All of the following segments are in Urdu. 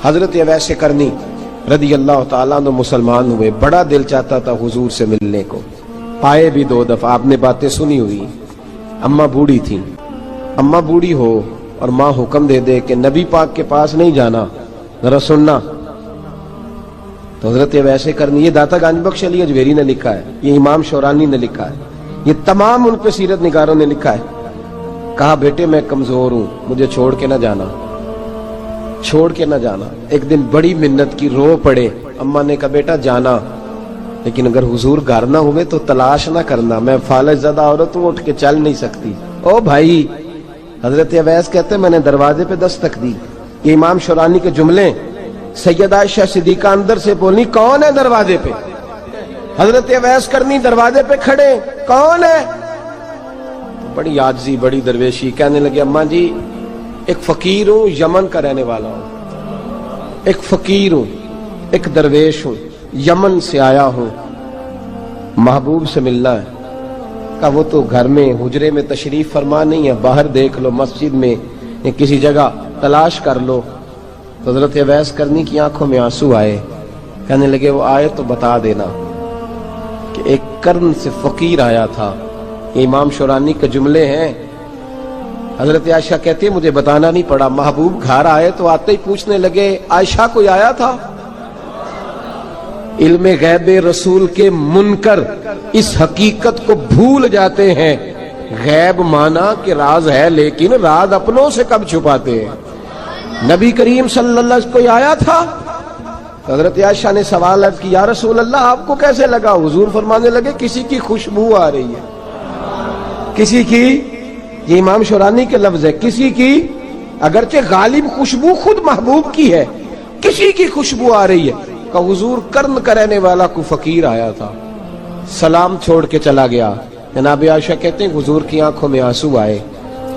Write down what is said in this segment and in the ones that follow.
حضرت اویس کرنی رضی اللہ تعالیٰ عنہ مسلمان ہوئے، بڑا دل چاہتا تھا حضور سے ملنے کو، آئے بھی 2 دفعہ، آپ نے باتیں سنی ہوئی۔ اماں بوڑھی تھیں، اماں بوڑھی ہو اور ماں حکم دے دے کہ نبی پاک کے پاس نہیں جانا، ذرا سننا، تو حضرت اویس کرنی، یہ داتا گنج بخش علی اجویری نے لکھا ہے، یہ امام شورانی نے لکھا ہے، یہ تمام ان پہ سیرت نگاروں نے لکھا ہے، کہا بیٹے میں کمزور ہوں، مجھے چھوڑ کے نہ جانا، چھوڑ کے نہ جانا۔ ایک دن بڑی منت کی، رو پڑے، اماں نے کہا بیٹا جانا، لیکن اگر حضور گھر نہ ہوئے تو تلاش نہ کرنا، میں فالج زدہ عورت ہوں، اٹھ کے چل نہیں سکتی۔ او بھائی، حضرت اویس کہتے میں نے دروازے پہ دستک دی، یہ امام شورانی کے جملے، سیدہ عائشہ صدیقہ اندر سے بولی کون ہے دروازے پہ؟ حضرت اویس کرنی دروازے پہ کھڑے، کون ہے؟ بڑی عاجزی، بڑی درویشی، کہنے لگے اماں جی ایک فقیر ہوں، یمن کا رہنے والا ہوں، ایک فقیر ہوں، ایک درویش ہوں، یمن سے آیا ہوں، محبوب سے ملنا ہے۔ کہا وہ تو گھر میں حجرے میں تشریف فرما نہیں ہے، باہر دیکھ لو، مسجد میں یا کسی جگہ تلاش کر لو۔ تو حضرت اویس کرنی کی آنکھوں میں آنسو آئے، کہنے لگے وہ آئے تو بتا دینا کہ ایک قرن سے فقیر آیا تھا۔ یہ امام شورانی کے جملے ہیں۔ حضرت عائشہ کہتی ہے مجھے بتانا نہیں پڑا، محبوب گھر آئے تو آتے ہی پوچھنے لگے عائشہ کوئی آیا تھا؟ علم غیب رسول کے منکر اس حقیقت کو بھول جاتے ہیں، غیب مانا کہ راز ہے لیکن راز اپنوں سے کب چھپاتے ہیں۔ نبی کریم صلی اللہ علیہ وسلم کوئی آیا تھا؟ حضرت عائشہ نے سوال عرض کی یا رسول اللہ آپ کو کیسے لگا؟ حضور فرمانے لگے کسی کی خوشبو آ رہی ہے، کسی کی، یہ امام شورانی کے لفظ ہے، کسی کی، اگرچہ غالب خوشبو خود محبوب کی ہے، کسی کی خوشبو آ رہی ہے۔ کہ حضور قرن کا رہنے والا کو فقیر آیا تھا، سلام چھوڑ کے چلا گیا۔ جناب عائشہ کہتے ہیں حضور کی آنکھوں میں آنسو آئے۔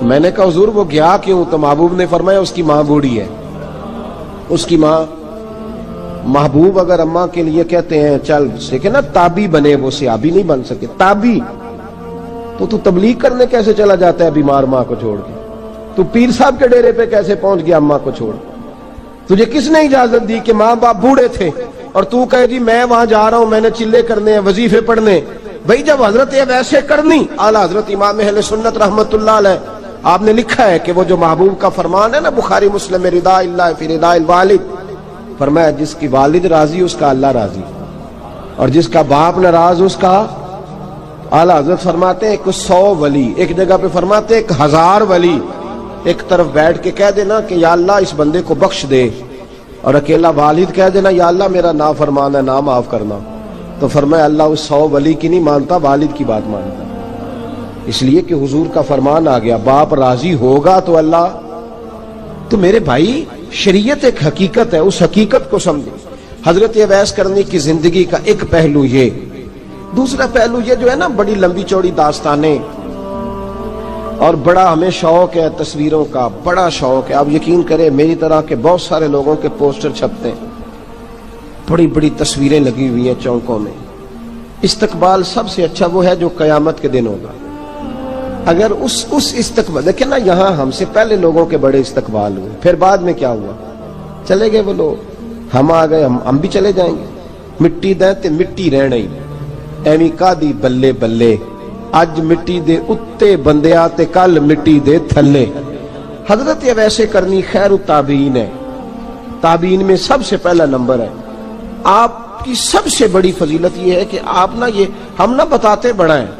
میں نے کہا حضور وہ گیا کیوں؟ تو محبوب نے فرمایا اس کی ماں بوڑھی ہے، اس کی ماں۔ محبوب اگر اماں کے لیے کہتے ہیں چل سیکھے نا تابی بنے، وہ صحابی نہیں بن سکے، تابی، تو تبلیغ کرنے کیسے چلا جاتا ہے بیمار ماں کو چھوڑ کے؟ تو پیر صاحب کے ڈیرے پہ کیسے پہنچ گیا اماں کو چھوڑ؟ تجھے کس نے اجازت دی کہ ماں باپ بوڑھے تھے اور تو کہے جی میں وہاں جا رہا ہوں، میں نے چلے کرنے ہیں، وظیفے پڑھنے؟ بھئی جب حضرت ویسے کرنی اعلیٰ حضرت امام اہل سنت رحمت اللہ علیہ، آپ نے لکھا ہے کہ وہ جو محبوب کا فرمان ہے نا بخاری مسلم میں، رضا اللہ فی رضا الوالد، فرمایا جس کی والد راضی اس کا اللہ راضی، اور جس کا باپ ناراض اس کا، اعلیٰ حضرت فرماتے ہیں 100 ولی، ایک جگہ پہ فرماتے ہیں 1000 ولی ایک طرف بیٹھ کے کہہ دینا کہ یا اللہ اس بندے کو بخش دے، اور اکیلا والد کہہ دینا یا اللہ میرا نافرمان ہے نا معاف کرنا، تو فرمایا اللہ اس 100 ولی کی نہیں مانتا، والد کی بات مانتا، اس لیے کہ حضور کا فرمان آ گیا باپ راضی ہوگا تو اللہ۔ تو میرے بھائی شریعت ایک حقیقت ہے، اس حقیقت کو سمجھو۔ حضرت اویس کرنی کی زندگی کا ایک پہلو یہ، دوسرا پہلو یہ جو ہے نا بڑی لمبی چوڑی داستانیں، اور بڑا ہمیں شوق ہے تصویروں کا، بڑا شوق ہے۔ آپ یقین کریں میری طرح کے بہت سارے لوگوں کے پوسٹر چھپتے ہیں، بڑی بڑی تصویریں لگی ہوئی ہیں چوکوں میں۔ استقبال سب سے اچھا وہ ہے جو قیامت کے دن ہوگا۔ اگر اس استقبال دیکھیں نا، یہاں ہم سے پہلے لوگوں کے بڑے استقبال ہوئے، پھر بعد میں کیا ہوا؟ چلے گئے وہ لوگ، ہم آ گئے، ہم بھی چلے جائیں گے۔ مٹی دیں تے مٹی رہنا ہی، ایویں کا دی بلے بلے، اج مٹی دے اتے بندیا تے کل مٹی دے تھلے۔ حضرت اویس کرنی خیر التابعین ہے، تابعین میں سب سے پہلا نمبر ہے۔ آپ کی سب سے بڑی فضیلت یہ ہے کہ آپ نا، یہ ہم نہ بتاتے بڑا ہیں،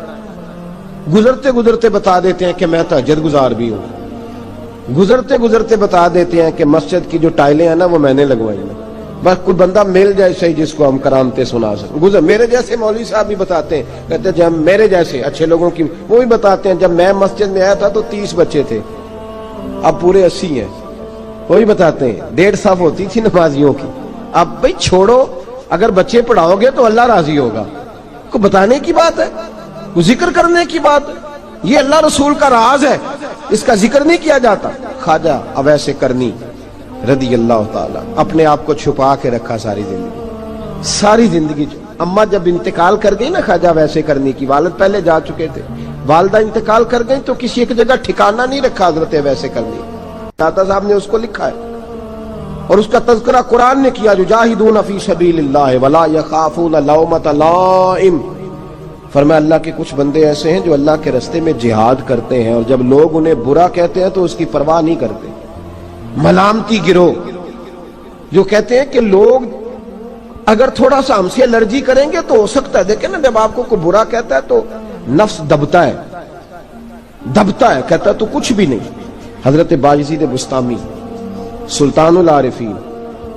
گزرتے گزرتے بتا دیتے ہیں کہ میں تہجد گزار بھی ہوں، گزرتے گزرتے بتا دیتے ہیں کہ مسجد کی جو ٹائلیں ہیں نا وہ میں نے لگوائی ہیں، بس کوئی بندہ مل جائے صحیح جس کو ہم کرامتیں سنا سکیں۔ میرے جیسے مولوی صاحب بھی بتاتے ہیں، کہتے ہیں جب میرے جیسے اچھے لوگوں کی، وہ بھی بتاتے ہیں جب میں مسجد میں آیا تھا تو 30 بچے تھے، اب پورے 80 ہیں، وہی بتاتے ہیں 1.5 صف ہوتی تھی نمازیوں کی، اب بھائی چھوڑو، اگر بچے پڑھاؤ گے تو اللہ راضی ہوگا، کو بتانے کی بات ہے، کو ذکر کرنے کی بات ہے، یہ اللہ رسول کا راز ہے، اس کا ذکر نہیں کیا جاتا۔ خواجہ اویس کرنی رضی اللہ تعالیٰ اپنے آپ کو چھپا کے رکھا ساری زندگی۔ اماں جب انتقال کر گئی نا خواجہ اویس کرنی کی، والد پہلے جا چکے تھے، والدہ انتقال کر گئی تو کسی ایک جگہ ٹھکانہ نہیں رکھا حضرت اویس کرنی۔ داتا صاحب نے اس کو لکھا ہے اور اس کا تذکرہ قرآن نے کیا، یجاہدون فی سبیل اللہ ولا یخافون لومۃ لائم۔ فرمایا اللہ کے کچھ بندے ایسے ہیں جو اللہ کے راستے میں جہاد کرتے ہیں اور جب لوگ انہیں برا کہتے ہیں تو اس کی پرواہ نہیں کرتے۔ ملامتی گروہ جو کہتے ہیں کہ لوگ اگر تھوڑا سا ہم سے الرجی کریں گے تو ہو سکتا ہے، دیکھیں نا جب آپ کو کوئی برا کہتا ہے تو نفس دبتا ہے، کہتا ہے تو کچھ بھی نہیں۔ حضرت بایزید بسطامی سلطان العارفین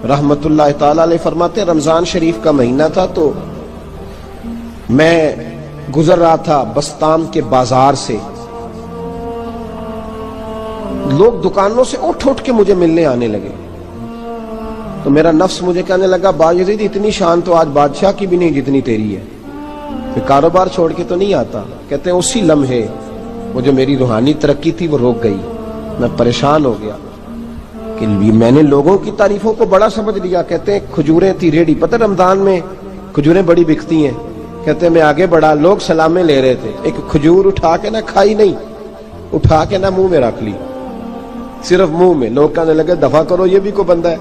رحمت اللہ تعالی علیہ فرماتے ہیں رمضان شریف کا مہینہ تھا تو میں گزر رہا تھا بستام کے بازار سے، لوگ دکانوں سے اٹھ کے مجھے ملنے آنے لگے تو میرا نفس مجھے کہنے لگا بایزید اتنی شان تو آج بادشاہ کی بھی نہیں جتنی تیری ہے، پھر کاروبار چھوڑ کے تو نہیں آتا۔ کہتے ہیں اسی لمحے وہ جو میری روحانی ترقی تھی وہ رک گئی، میں پریشان ہو گیا کہ میں نے لوگوں کی تعریفوں کو بڑا سمجھ لیا۔ کہتے ہیں کھجوریں تھی ریڈی، پتہ رمضان میں کھجوریں بڑی بکتی ہیں، کہتے ہیں میں آگے بڑھا، لوگ سلامیں لے رہے تھے، ایک کھجور اٹھا کے نہ کھائی نہیں، اٹھا کے نہ منہ میں رکھ لی، صرف منہ میں۔ لوگ کہنے لگے دفع کرو، یہ بھی کوئی بندہ ہے،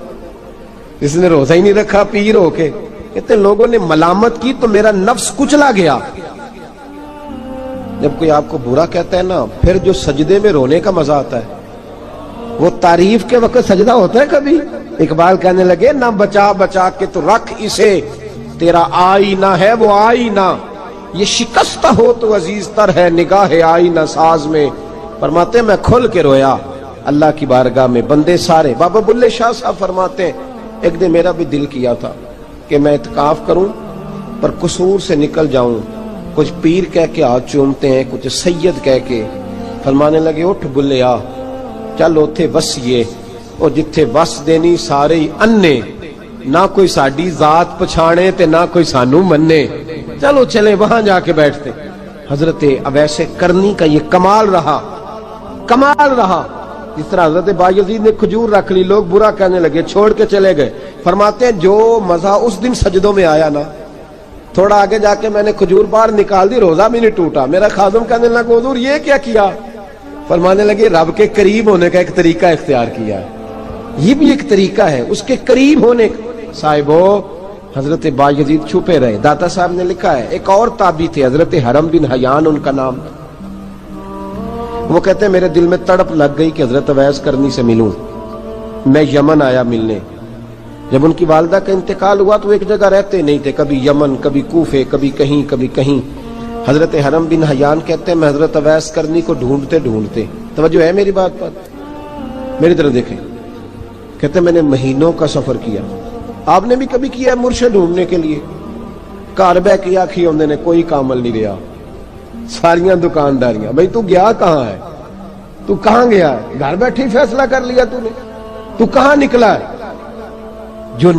اس نے روزہ ہی نہیں رکھا پیر ہو کے۔ کہتے ہیں لوگوں نے ملامت کی تو میرا نفس کچلا گیا۔ جب کوئی آپ کو برا کہتا ہے نا، پھر جو سجدے میں رونے کا مزہ آتا ہے، وہ تعریف کے وقت سجدہ ہوتا ہے کبھی؟ اقبال کہنے لگے نہ بچا بچا کے تو رکھ اسے، تیرا آئینہ ہے وہ آئینہ، یہ شکستہ ہو تو عزیز تر ہے نگاہ آئینہ ساز میں۔ فرماتے ہیں میں کھل کے رویا اللہ کی بارگاہ میں، بندے سارے۔ بابا بلے شاہ صاحب فرماتے ہیں ایک دن میرا بھی دل کیا تھا کہ میں اعتکاف کروں پر قصور سے نکل جاؤں، کچھ پیر کہہ کے ہاتھ چومتے ہیں، کچھ سید کہہ کے۔ فرمانے لگے اٹھ بلے آ، چل اوتھے وسیے، اور جتھے وس دینی سارے ہی انے، نہ کوئی ساڈی ذات پچھانے تے نہ کوئی سانو مننے، چلو چلے وہاں جا کے بیٹھتے۔ حضرت اویس کرنی کا یہ کمال رہا، جس طرح حضرت بایزید نے کھجور رکھ لی، لوگ برا کہنے لگے، چھوڑ کے چلے گئے۔ فرماتے ہیں جو مزہ اس دن سجدوں میں آیا نا، تھوڑا آگے جا کے میں نے کھجور باہر نکال دی، روزہ بھی نہیں ٹوٹا۔ میرا خادم کہنے لگا حضور یہ کیا کیا؟ فرمانے لگے رب کے قریب ہونے کا ایک طریقہ اختیار کیا ہے، یہ بھی ایک طریقہ ہے اس کے قریب ہونے کا۔ صاحبو حضرت بایزید چھپے رہے۔ داتا صاحب نے لکھا ہے ایک اور تابعی تھے حضرت حرم بن حیان ان کا نام تھا، وہ کہتے ہیں میرے دل میں تڑپ لگ گئی کہ حضرت اویس کرنی سے ملوں۔ میں یمن آیا ملنے، جب ان کی والدہ کا انتقال ہوا تو ایک جگہ رہتے نہیں تھے، کبھی یمن، کبھی کوفے، کبھی کہیں۔ حضرت حرم بن حیان کہتے ہیں میں حضرت اویس کرنی کو ڈھونڈتے، توجہ ہے میری بات پر، میری طرف دیکھیں، کہتے ہیں میں نے مہینوں کا سفر کیا۔ آپ نے بھی کبھی کیا ہے مرشد ڈھونڈنے کے لیے؟ گھر بہ کے آکھی ہوندے نے کوئی کامل نہیں رہا، ساریاں دکانداریاں، بھئی تو گیا کہاں ہے؟ تو کہاں گیا ہے؟ گھر بیٹھے ہی فیصلہ کر لیا تو کہاں نکلا ہے؟ جو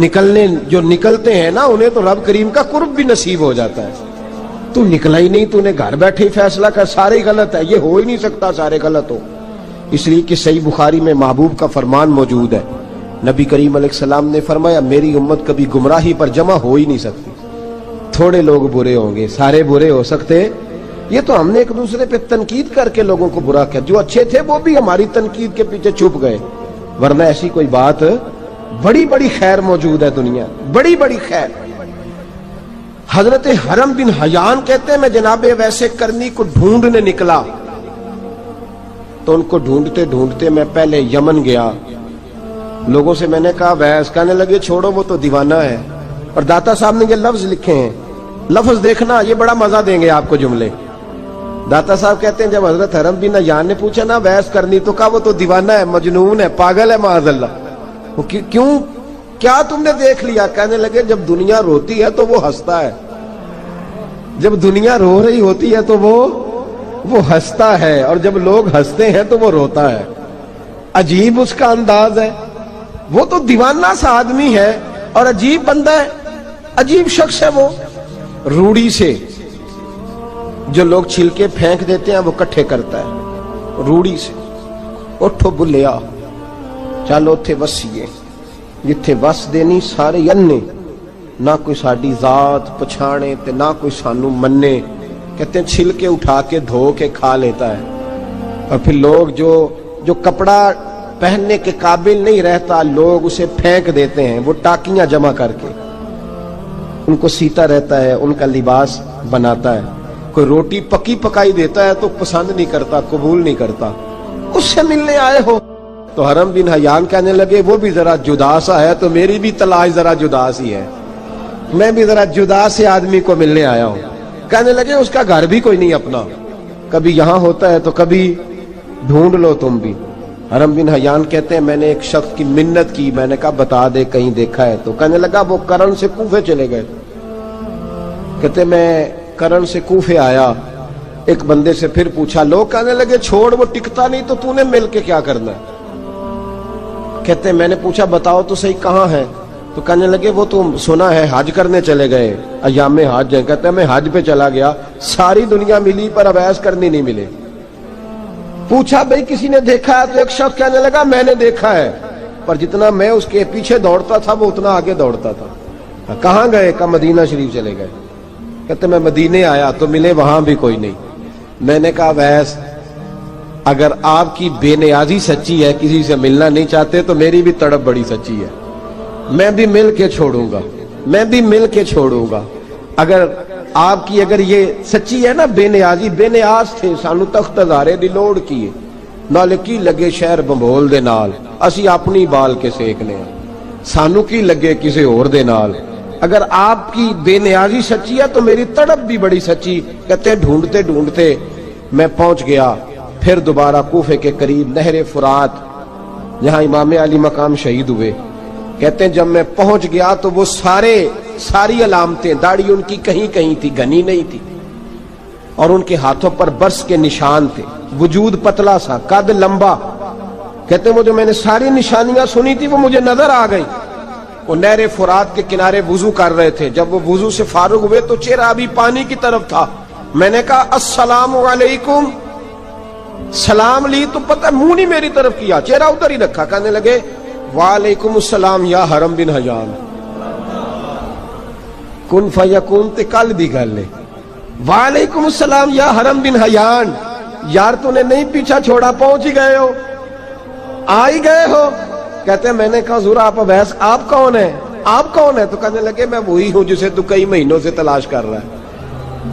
نکلتے ہیں نا انہیں تو رب کریم کا قرب بھی نصیب ہو جاتا ہے۔ تو نکلا ہی نہیں، تو نے گھر بیٹھے ہی فیصلہ کر سارے غلط ہے، یہ ہو ہی نہیں سکتا سارے غلط ہو۔ اس لیے کہ صحیح بخاری میں محبوب کا فرمان موجود ہے، نبی کریم علیہ السلام نے فرمایا میری امت کبھی گمراہی پر جمع ہو ہی نہیں سکتی، تھوڑے لوگ برے ہوں گے، سارے برے ہو سکتے۔ یہ تو ہم نے ایک دوسرے پہ تنقید کر کے لوگوں کو برا کیا، جو اچھے تھے وہ بھی ہماری تنقید کے پیچھے چھپ گئے، ورنہ ایسی کوئی بات، بڑی خیر موجود ہے دنیا، بڑی خیر۔ حضرت حرم بن حیان کہتے ہیں میں جناب ویسے کرنی کو ڈھونڈنے نکلا تو ان کو ڈھونڈتے میں پہلے یمن گیا، لوگوں سے میں نے کہا ویس، کہنے لگے چھوڑو وہ تو دیوانہ ہے۔ اور داتا صاحب نے یہ لفظ لکھے ہیں، لفظ دیکھنا یہ بڑا مزہ دیں گے آپ کو جملے۔ داتا صاحب کہتے ہیں جب حضرت حرم بن حیان نے پوچھا نا ویس کرنی، تو کہا وہ تو دیوانہ ہے، مجنون ہے، پاگل ہے معاذ اللہ۔ وہ کیوں، کیا تم نے دیکھ لیا؟ کہنے لگے جب دنیا روتی ہے تو وہ ہنستا ہے، جب دنیا رو رہی ہوتی ہے تو وہ ہنستا ہے، اور جب لوگ ہنستے ہیں تو وہ روتا ہے۔ عجیب اس کا انداز ہے، وہ تو دیوانہ سا آدمی ہے اور عجیب بندہ ہے، عجیب شخص ہے وہ۔ روڑی سے جو لوگ چھلکے پھینک دیتے ہیں وہ کٹھے کرتا ہے، روڑی سے۔ اٹھو بلیا چلو اوتھے وسیے، جتھے وس دینی سارے انے، نہ کوئی ساڈی ذات پچھانے تے نہ کوئی سانو مننے۔ کہتے ہیں چھلکے اٹھا کے دھو کے کھا لیتا ہے، اور پھر لوگ جو کپڑا پہننے کے قابل نہیں رہتا، لوگ اسے پھینک دیتے ہیں، وہ ٹاکیاں جمع کر کے ان کو سیتا رہتا ہے، ان کا لباس بناتا ہے۔ کوئی روٹی پکی پکائی دیتا ہے تو پسند نہیں کرتا، قبول نہیں کرتا، اس سے ملنے آئے ہو؟ تو حرم بن حیان کہنے لگے وہ بھی ذرا جدا سا ہے تو میری بھی تلاش ذرا جدا سی ہے، میں بھی ذرا جدا سے آدمی کو ملنے آیا ہوں۔ کہنے لگے اس کا گھر بھی کوئی نہیں اپنا، کبھی یہاں ہوتا ہے تو کبھی ڈھونڈ لو تم بھی۔ حرم بن حیان کہتے ہیں میں نے ایک شخص کی منت کی، میں نے کہا بتا دے کہیں دیکھا ہے تو کہنے لگا وہ کرن سے کوفے چلے گئے۔ کہتے میں کرن سے کوفے آیا، ایک بندے سے پھر پوچھا، لوگ کہنے لگے چھوڑ وہ ٹکتا نہیں تو تو نے مل کے کیا کرنا ہے؟ کہتے میں نے پوچھا بتاؤ تو صحیح کہاں ہے؟ تو کہنے لگے وہ تو سنا ہے حج کرنے چلے گئے، ایام حج ہے۔ کہتے میں حج پہ چلا گیا، ساری دنیا ملی پر اویس کرنی نہیں ملے۔ پوچھا بھئی کسی نے دیکھا ہے؟ تو ایک شخص کہنے لگا میں نے دیکھا ہے، پر جتنا میں اس کے پیچھے دوڑتا تھا وہ اتنا آگے دوڑتا تھا۔ کہاں گئے؟ کہ مدینہ شریف چلے گئے۔ کہتے میں مدینے آیا تو ملے وہاں بھی کوئی نہیں۔ میں نے کہا ویس اگر آپ کی بے نیازی سچی ہے، کسی سے ملنا نہیں چاہتے، تو میری بھی تڑپ بڑی سچی ہے، میں بھی مل کے چھوڑوں گا، میں بھی مل کے چھوڑوں گا۔ اگر آپ کی اگر یہ سچی ہے نا بے نیازی، بے نیاز تھے، سانو تخت ہزارے دی لوڑ کیے، نال کی لگے شہر بمبول دے نال، اسی اپنی بال کے سیکنے ہیں، سانو کی لگے کسی اور دے نال۔ اگر آپ کی بے نیازی سچی ہے تو میری تڑپ بھی بڑی سچی۔ کہتے ڈھونڈتے ڈھونڈتے میں پہنچ گیا، پھر دوبارہ کوفے کے قریب نہر فرات جہاں امام علی مقام شہید ہوئے۔ کہتے ہیں جب میں پہنچ گیا تو وہ ساری علامتیں، داڑھی ان کی کہیں کہیں تھی، گھنی نہیں تھی، اور ان کے ہاتھوں پر برس کے نشان تھے، وجود پتلا سا، قد لمبا۔ کہتے ہیں وہ جو میں نے ساری نشانیاں سنی تھی وہ مجھے نظر آ گئی۔ وہ نہر فرات کے کنارے وضو کر رہے تھے، جب وہ وضو سے فارغ ہوئے تو چہرہ ابھی پانی کی طرف تھا۔ میں نے کہا السلام علیکم، سلام لی تو پتہ منہ نہیں میری طرف کیا، چہرہ ادھر ہی رکھا۔ کہنے لگے وعلیکم السلام یا حرم بن حیان، کن فیکون تے کل دی گل ہے۔ وعلیکم السلام یا حرم بن حیان، یار تو نے نہیں پیچھا چھوڑا، پہنچ ہی گئے ہو، آ ہی گئے ہو۔ کہتے ہیں میں نے کہا حضور آپ اویس، آپ کون ہیں؟ آپ کون ہیں؟ تو کہنے لگے میں وہی ہوں جسے تو کئی مہینوں سے تلاش کر رہا ہے۔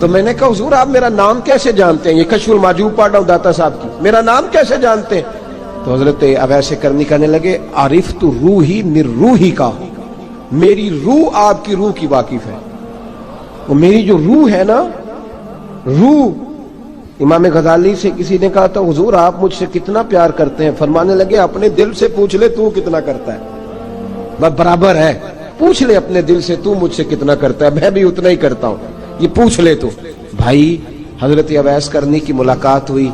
تو میں نے کہا حضور آپ میرا نام کیسے جانتے ہیں؟ یہ کشف المحجوب پڑھ رہا ہوں داتا صاحب کی، میرا نام کیسے جانتے ہیں؟ تو حضرت اویس کرنی کہنے لگے عرفت روحی من روحی کا، میری روح آپ کی روح کی واقف ہے۔ وہ میری جو روح ہے نا، روح، امام غزالی سے کسی نے کہا تھا حضور آپ مجھ سے کتنا پیار کرتے ہیں؟ فرمانے لگے اپنے دل سے پوچھ لے تو کتنا کرتا ہے، بس برابر ہے، پوچھ لے اپنے دل سے تو مجھ سے کتنا کرتا ہے، میں بھی اتنا ہی کرتا ہوں، یہ پوچھ لے تو۔ بھائی حضرت اویس کرنی کی ملاقات ہوئی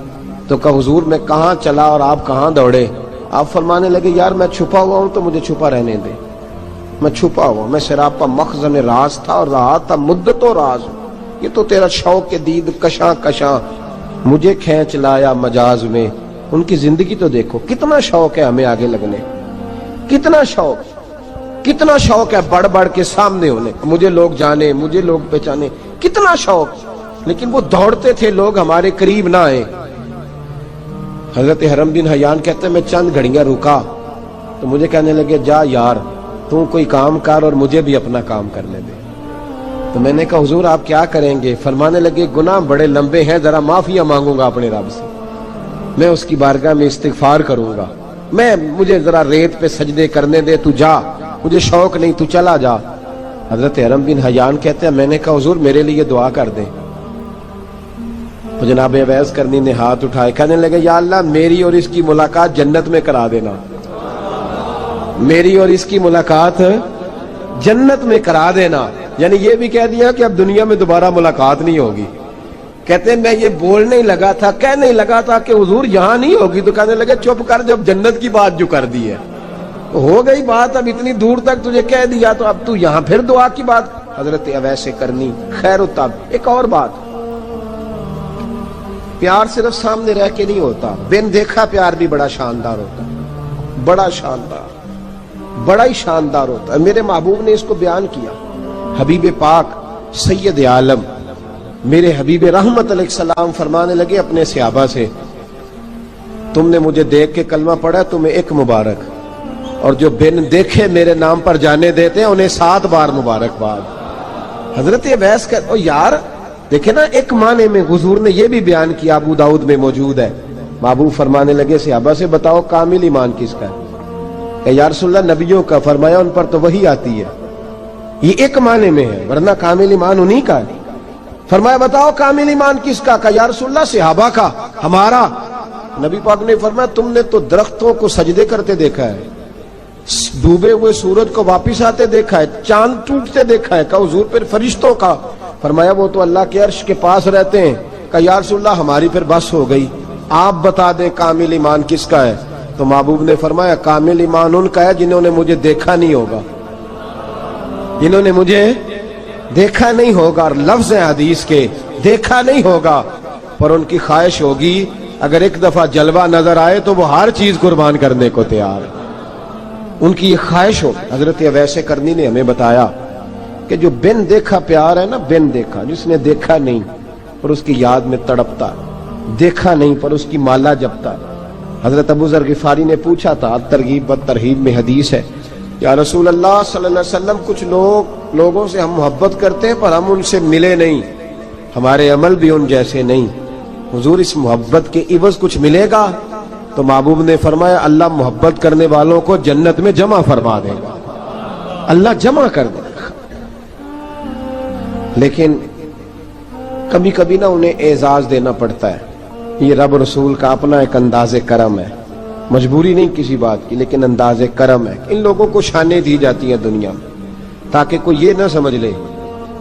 تو کہا حضور میں کہاں چلا اور آپ کہاں دوڑے؟ آپ فرمانے لگے یار میں چھپا ہوا ہوں تو مجھے چھپا رہنے دے، میں چھپا ہوا، میں سراپا مخزن راز تھا اور رہا تھا مدت و راز۔ یہ تو تیرا شوق دید کشاں کشاں مجھے کھینچ لایا مجاز میں۔ ان کی زندگی تو دیکھو، کتنا شوق ہے ہمیں آگے لگنے، کتنا شوق ہے بڑھ بڑھ کے سامنے ہونے، مجھے لوگ جانے، مجھے لوگ پہچانے، کتنا شوق، لیکن وہ دوڑتے تھے لوگ ہمارے قریب نہ آئے۔ حضرت حرم بن حیان کہتے ہیں میں چند گھڑیاں رکا تو مجھے کہنے لگے جا یار تو کوئی کام کر اور مجھے بھی اپنا کام کرنے دے۔ تو میں نے کہا حضور آپ کیا کریں گے؟ فرمانے لگے گناہ بڑے لمبے ہیں، ذرا معافیاں مانگوں گا اپنے رب سے، میں اس کی بارگاہ میں استغفار کروں گا، مجھے ذرا ریت پہ سجدے کرنے دے، تو جا، مجھے شوق نہیں، تو چلا جا۔ حضرت حرم بن حیان کہتے ہیں میں نے کہا حضور میرے لیے دعا کر دیں۔ تو جناب اویس کرنی نے ہاتھ اٹھائے، کہنے لگے یا اللہ میری اور اس کی ملاقات جنت میں کرا دینا، میری اور اس کی ملاقات جنت میں کرا دینا، یعنی یہ بھی کہہ دیا کہ اب دنیا میں دوبارہ ملاقات نہیں ہوگی۔ کہتے ہیں میں یہ بولنے ہی لگا تھا، کہنے ہی لگا تھا کہ حضور یہاں نہیں ہوگی، تو کہنے لگے چپ کر، جب جنت کی بات جو کر دی ہے ہو گئی بات، اب اتنی دور تک تجھے کہہ دیا تو اب تو یہاں پھر دعا کی بات۔ حضرت اویس کرنی خیر التاب۔ ایک اور بات، پیار صرف سامنے رہ کے نہیں ہوتا، بن دیکھا پیار بھی بڑا شاندار ہوتا ہے، بڑا شاندار، بڑا ہی شاندار ہوتا ہے۔ میرے محبوب نے اس کو بیان کیا، حبیب پاک سید عالم میرے حبیب رحمت علیہ السلام فرمانے لگے اپنے صحابہ سے تم نے مجھے دیکھ کے کلمہ پڑھا، تمہیں ایک مبارک، اور جو بن دیکھے میرے نام پر جانے دیتے ہیں انہیں 7 بار مبارکباد۔ حضرت اویس کا یار دیکھیں نا، ایک معنی میں حضور نے یہ بھی بیان کیا، ابو داؤد میں موجود ہے۔ محبوب فرمانے لگے صحابہ سے بتاؤ کامل ایمان کس کا ہے؟ کہ یا رسول اللہ نبیوں کا۔ فرمایا ان پر تو وہی آتی ہے، یہ ایک معنی میں ہے، ورنہ کامل ایمان انہی کا ہے۔ فرمایا بتاؤ کامل ایمان کس کا؟ کہ یا رسول اللہ صحابہ کا، ہمارا۔ نبی پاک نے فرمایا تم نے تو درختوں کو سجدے کرتے دیکھا ہے، ڈوبے ہوئے سورج کو واپس آتے دیکھا ہے، چاند ٹوٹتے دیکھا ہے۔ کہ حضور پھر فرشتوں کا؟ فرمایا وہ تو اللہ کے عرش کے پاس رہتے ہیں۔ کہ یا رسول اللہ ہماری پھر بس ہو گئی، آپ بتا دیں کامل ایمان کس کا ہے؟ تو محبوب نے فرمایا کامل ایمان ان کا ہے جنہوں نے مجھے دیکھا نہیں ہوگا، جنہوں نے مجھے دیکھا نہیں ہوگا، اور لفظ ہیں حدیث کے دیکھا نہیں ہوگا، پر ان کی خواہش ہوگی اگر ایک دفعہ جلوہ نظر آئے تو وہ ہر چیز قربان کرنے کو تیار ہے، ان کی یہ خواہش ہو۔ حضرت اویس کرنی نے ہمیں بتایا کہ جو بن دیکھا پیار ہے نا، بن دیکھا، جس نے دیکھا نہیں پر اس کی یاد میں تڑپتا، دیکھا نہیں پر اس کی مالا جپتا۔ حضرت ابو ذر غفاری نے پوچھا تھا، ترغیب و ترہیب میں حدیث ہے، یا رسول اللہ صلی اللہ علیہ وسلم کچھ لوگوں سے ہم محبت کرتے ہیں پر ہم ان سے ملے نہیں، ہمارے عمل بھی ان جیسے نہیں، حضور اس محبت کے عوض کچھ ملے گا؟ تو محبوب نے فرمایا اللہ محبت کرنے والوں کو جنت میں جمع فرما دے گا، اللہ جمع کر دے گا۔ لیکن کبھی کبھی نہ انہیں اعزاز دینا پڑتا ہے، یہ رب رسول کا اپنا ایک انداز کرم ہے، مجبوری نہیں کسی بات کی، لیکن انداز کرم ہے۔ ان لوگوں کو شانیں دی جاتی ہیں دنیا میں تاکہ کوئی یہ نہ سمجھ لے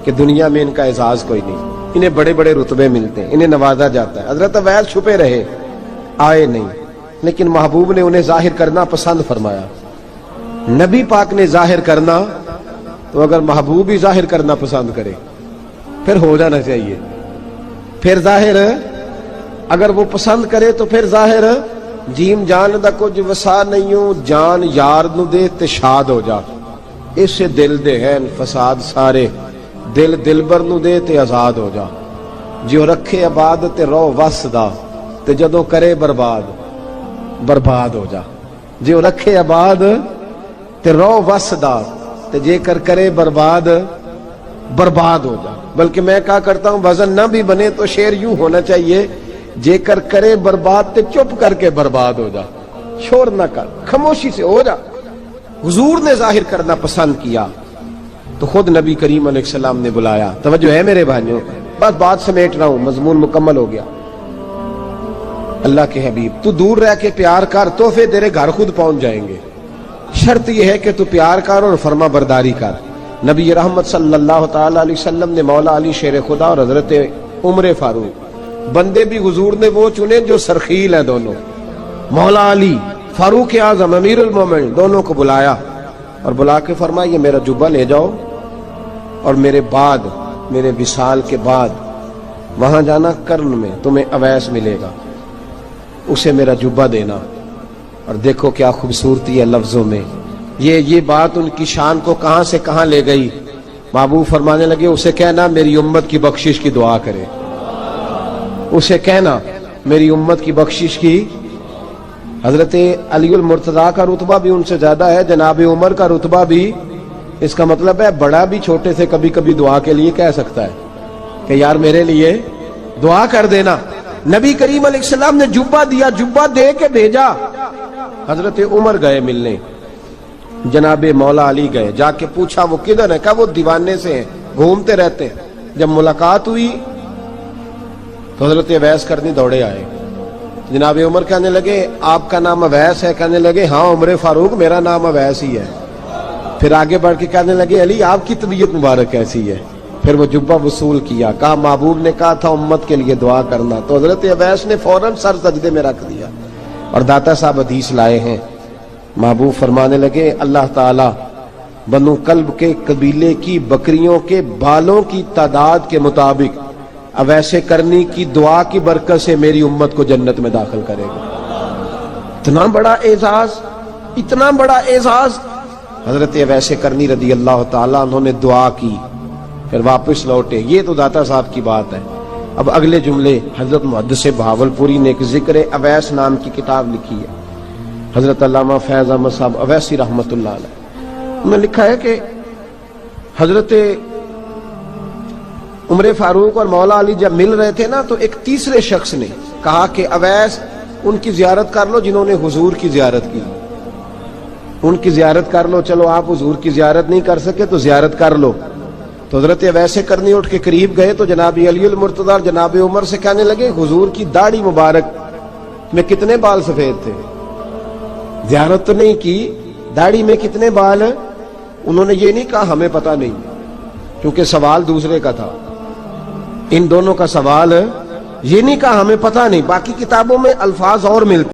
کہ دنیا میں ان کا اعزاز کوئی نہیں، انہیں بڑے بڑے رتبے ملتے ہیں، انہیں نوازا جاتا ہے۔ حضرت اویس چھپے رہے، آئے نہیں، لیکن محبوب نے انہیں ظاہر کرنا پسند فرمایا۔ نبی پاک نے ظاہر کرنا تو اگر محبوب ہی ظاہر کرنا پسند کرے پھر ہو جانا چاہیے، پھر ظاہر اگر وہ پسند کرے تو پھر ظاہر جیم جان دا کچھ وسا نہیں ہوں، جان یار نو دے تے شاد ہو جا، اس سے دل دے ہیں فساد سارے، دل دلبر نو دے تے آزاد ہو جا، جو رکھے آباد تے رو وس دا تے جدوں کرے برباد برباد ہو جا، جو رکھے آباد تے رو وس دا تے جے کر کرے برباد برباد ہو جا۔ بلکہ میں کہا کرتا ہوں وزن نہ بھی بنے تو شعر یوں ہونا چاہیے، جے کر کرے برباد تے چپ کر کے برباد ہو جا، شور نہ کر، خاموشی سے ہو جا۔ حضور نے ظاہر کرنا پسند کیا تو خود نبی کریم علیہ السلام نے بلایا۔ توجہ ہے میرے بھائیوں، بس بات سمیٹ رہا ہوں، مضمون مکمل ہو گیا۔ اللہ کے حبیب تو دور رہ کے پیار کر، تحفے تیرے گھر خود پہنچ جائیں گے، شرط یہ ہے کہ تو پیار کر اور فرما برداری کر۔ نبی رحمت صلی اللہ تعالی علیہ وسلم نے مولا علی شیر خدا اور حضرت عمر فاروق، بندے بھی حضور نے وہ چنے جو سرخیل ہیں دونوں، مولا علی فاروق اعظم امیر المومنین، دونوں کو بلایا اور بلا کے فرمایا یہ میرا جبہ لے جاؤ اور میرے بعد، میرے وصال کے بعد وہاں جانا کرن میں تمہیں اویس ملے گا، اسے میرا جبہ دینا۔ اور دیکھو کیا خوبصورتی ہے لفظوں میں، یہ بات ان کی شان کو کہاں سے کہاں لے گئی۔ محبوب فرمانے لگے اسے کہنا میری امت کی بخشش کی دعا کرے، اسے کہنا میری امت کی بخشش کی۔ حضرت علی المرتضیٰ کا رتبہ بھی ان سے زیادہ ہے، جناب عمر کا رتبہ بھی، اس کا مطلب ہے بڑا بھی چھوٹے سے کبھی کبھی دعا کے لیے کہہ سکتا ہے کہ یار میرے لیے دعا کر دینا۔ نبی کریم علیہ السلام نے جبہ دیا، جبہ دے کے بھیجا۔ حضرت عمر گئے ملنے، جناب مولا علی گئے، جا کے پوچھا وہ کدھر ہے؟ کہا وہ دیوانے سے ہیں، گھومتے رہتے ہیں۔ جب ملاقات ہوئی تو حضرت اویس کرنی دوڑے آئے، جناب عمر کہنے لگے آپ کا نام اویس ہے؟ کہنے لگے ہاں عمر فاروق میرا نام اویس ہی ہے۔ پھر آگے بڑھ کے کہنے لگے علی آپ کی طبیعت مبارک کیسی ہے؟ پھر وہ جبہ وصول کیا، کہا محبوب نے کہا تھا امت کے لیے دعا کرنا، تو حضرت اویس نے فوراً سر سجدے میں رکھ دیا۔ اور داتا صاحب حدیث لائے ہیں، محبوب فرمانے لگے اللہ تعالی بنو کلب کے قبیلے کی بکریوں کے بالوں کی تعداد کے مطابق اویس کرنی کی دعا کی برکت سے میری امت کو جنت میں داخل کرے گا۔ اتنا بڑا اعزاز، اتنا بڑا اعزاز۔ حضرت اویس کرنی رضی اللہ تعالیٰ انہوں نے دعا کی، پھر واپس لوٹے۔ یہ تو داتا صاحب کی بات ہے۔ اب اگلے جملے حضرت محدث بہاولپوری نے ایک ذکر اویس نام کی کتاب لکھی ہے، حضرت علامہ فیض احمد صاحب اویسی رحمۃ اللہ علیہ، انہوں نے لکھا ہے کہ حضرت عمر فاروق اور مولا علی جب مل رہے تھے نا تو ایک تیسرے شخص نے کہا کہ اویس ان کی زیارت کر لو جنہوں نے حضور کی زیارت کی، ان کی زیارت کر لو، چلو آپ حضور کی زیارت نہیں کر سکے تو زیارت کر لو۔ تو حضرت اویس کرنی اٹھ کے قریب گئے تو جناب علی المرتضیٰ اور جناب عمر سے کہنے لگے حضور کی داڑھی مبارک میں کتنے بال سفید تھے، زیارت تو نہیں کی، داڑھی میں کتنے بال؟ انہوں نے یہ نہیں کہا ہمیں پتہ نہیں، کیونکہ سوال دوسرے کا تھا، ان دونوں کا سوال یہ نہیں کہا ہمیں پتہ نہیں، باقی کتابوں میں الفاظ اور ملتے